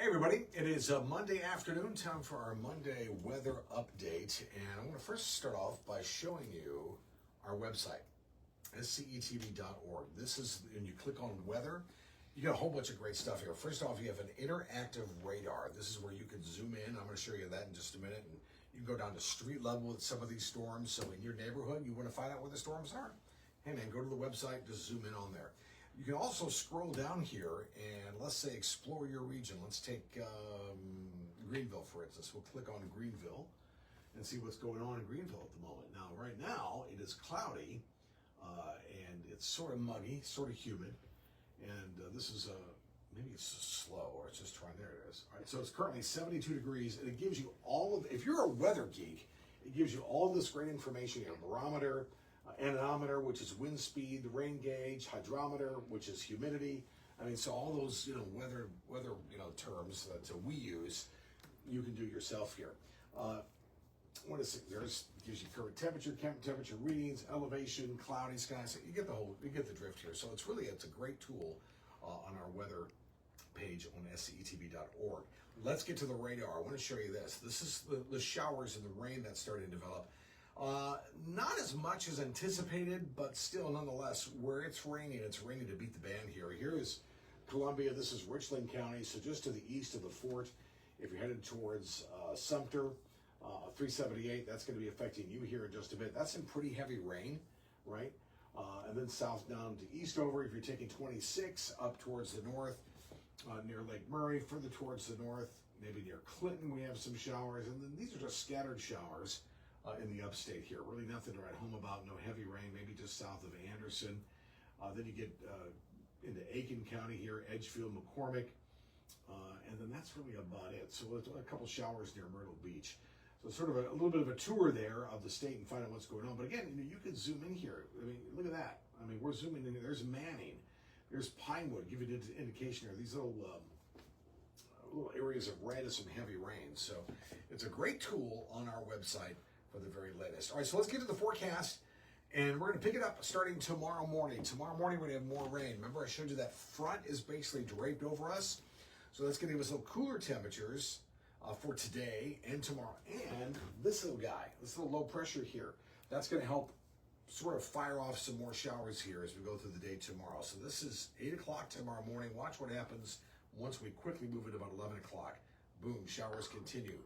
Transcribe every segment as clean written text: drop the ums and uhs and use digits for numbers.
Hey everybody, it is Monday afternoon, time for our Monday weather update. And I want to first start off by showing you our website, SCETV.org. This is, and you click on weather, you got a whole bunch of great stuff here. First off, you have an interactive radar. This is where you can zoom in. I'm going to show you that in just a minute. And you can go down to street level with some of these storms. So in your neighborhood, you want to find out where the storms are. Hey man, go to the website, just zoom in on there. You can also scroll down here and let's say explore your region. Let's take Greenville, for instance. We'll click on Greenville and see what's going on in Greenville at the moment. Now, right now, it is cloudy and it's sort of muggy, sort of humid. And this is, maybe it's slow or it's just trying, there it is. All right, so it's currently 72 degrees and it gives you all of, if you're a weather geek, it gives you all this great information here, barometer, anemometer, which is wind speed, the rain gauge, hydrometer, which is humidity. I mean, so all those weather terms that we use, you can do yourself here. What is it? There's gives you current temperature readings, elevation, cloudy skies. So you get the drift here. So it's a great tool on our weather page on scetv.org. Let's get to the radar. I want to show you this. This is the showers and the rain that's starting to develop. Not as much as anticipated, but still nonetheless, where it's raining to beat the band here. Here is Columbia, this is Richland County, so just to the east of the fort. If you're headed towards Sumter, 378, that's going to be affecting you here in just a bit. That's in pretty heavy rain, right? And then south down to Eastover, if you're taking 26 up towards the north, near Lake Murray, further towards the north, maybe near Clinton, we have some showers, and then these are just scattered showers. In the upstate here. Really nothing to write home about, no heavy rain, maybe just south of Anderson. Then you get into Aiken County here, Edgefield, McCormick, and then that's really about it. So a couple showers near Myrtle Beach. So sort of a little bit of a tour there of the state and find out what's going on. But again, you could zoom in here. I mean, look at that. I mean, we're zooming in. There's Manning. There's Pinewood. Give you an indication here. These little areas of red is some heavy rain. So it's a great tool on our website for the very latest. All right, so let's get to the forecast, and we're going to pick it up starting tomorrow morning. Tomorrow morning, we're going to have more rain. Remember, I showed you that front is basically draped over us, so that's going to give us a little cooler temperatures for today and tomorrow. And this little guy, this little low pressure here, that's going to help sort of fire off some more showers here as we go through the day tomorrow. So this is 8 o'clock tomorrow morning. Watch what happens once we quickly move it about 11 o'clock. Boom, showers continue.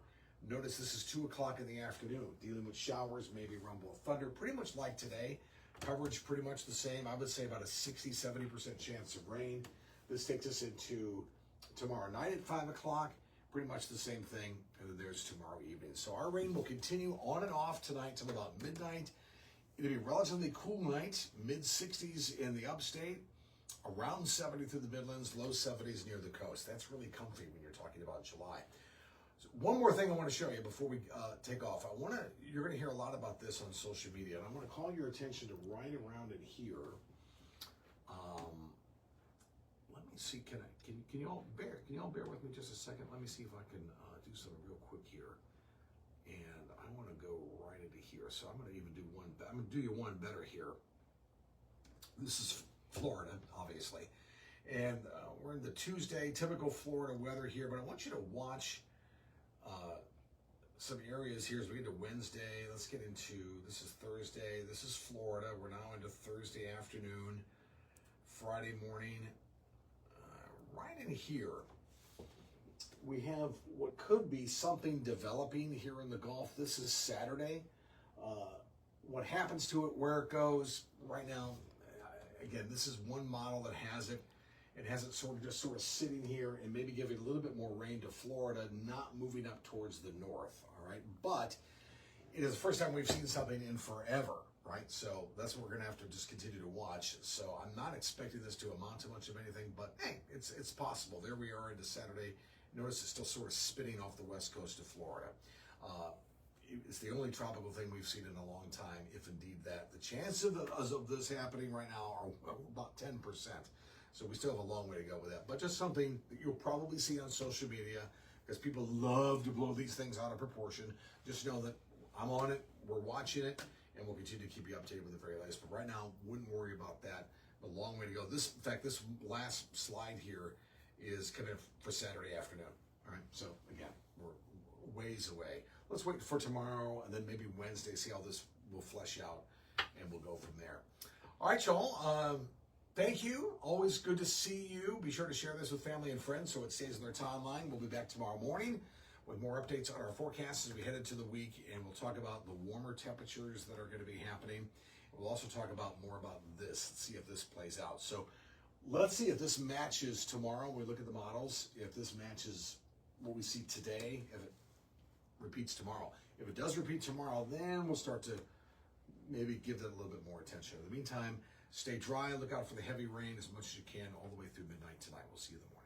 Notice this is 2 o'clock in the afternoon, dealing with showers, maybe rumble of thunder, pretty much like today. Coverage pretty much the same. I would say about a 60-70% chance of rain. This takes us into tomorrow night at 5 o'clock, pretty much the same thing, and then there's tomorrow evening. So our rain will continue on and off tonight till about midnight. It'll be a relatively cool night, mid-60s in the upstate, around 70 through the Midlands, low 70s near the coast. That's really comfy when you're talking about July. One more thing I want to show you before we take off. You're going to hear a lot about this on social media, and I want to call your attention to right around in here. Let me see. Can you all bear with me just a second? Let me see if I can do something real quick here. And I want to go right into here. So I'm going to even do one. I'm going to do you one better here. This is Florida, obviously, and we're in the Tuesday, typical Florida weather here. But I want you to watch some areas here as we get to Wednesday. Let's get into, this is Thursday, this is Florida. We're now into Thursday afternoon, Friday morning. Right in here, we have what could be something developing here in the Gulf. This is Saturday. What happens to it, where it goes right now, again, this is one model that has it. It has it sort of sitting here and maybe giving a little bit more rain to Florida, not moving up towards the north, all right? But it is the first time we've seen something in forever, right? So that's what we're going to have to just continue to watch. So I'm not expecting this to amount to much of anything, but hey, it's possible. There we are into Saturday. Notice it's still sort of spinning off the west coast of Florida. It's the only tropical thing we've seen in a long time, if indeed that. The chances of this happening right now are about 10%. So we still have a long way to go with that. But just something that you'll probably see on social media, because people love to blow these things out of proportion. Just know that I'm on it, we're watching it, and we'll continue to keep you updated with the very latest. But right now, wouldn't worry about that. A long way to go. In fact, this last slide here is coming for Saturday afternoon. All right, so again, we're ways away. Let's wait for tomorrow and then maybe Wednesday, see how this will flesh out, and we'll go from there. All right, y'all. Thank you. Always good to see you. Be sure to share this with family and friends so it stays on their timeline. We'll be back tomorrow morning with more updates on our forecasts as we head into the week, and we'll talk about the warmer temperatures that are going to be happening. We'll also talk about more about this. Let's see if this plays out. So let's see if this matches tomorrow. We look at the models. If this matches what we see today, if it repeats tomorrow. If it does repeat tomorrow, then we'll start to maybe give that a little bit more attention. In the meantime, stay dry. Look out for the heavy rain as much as you can all the way through midnight tonight. We'll see you in the morning.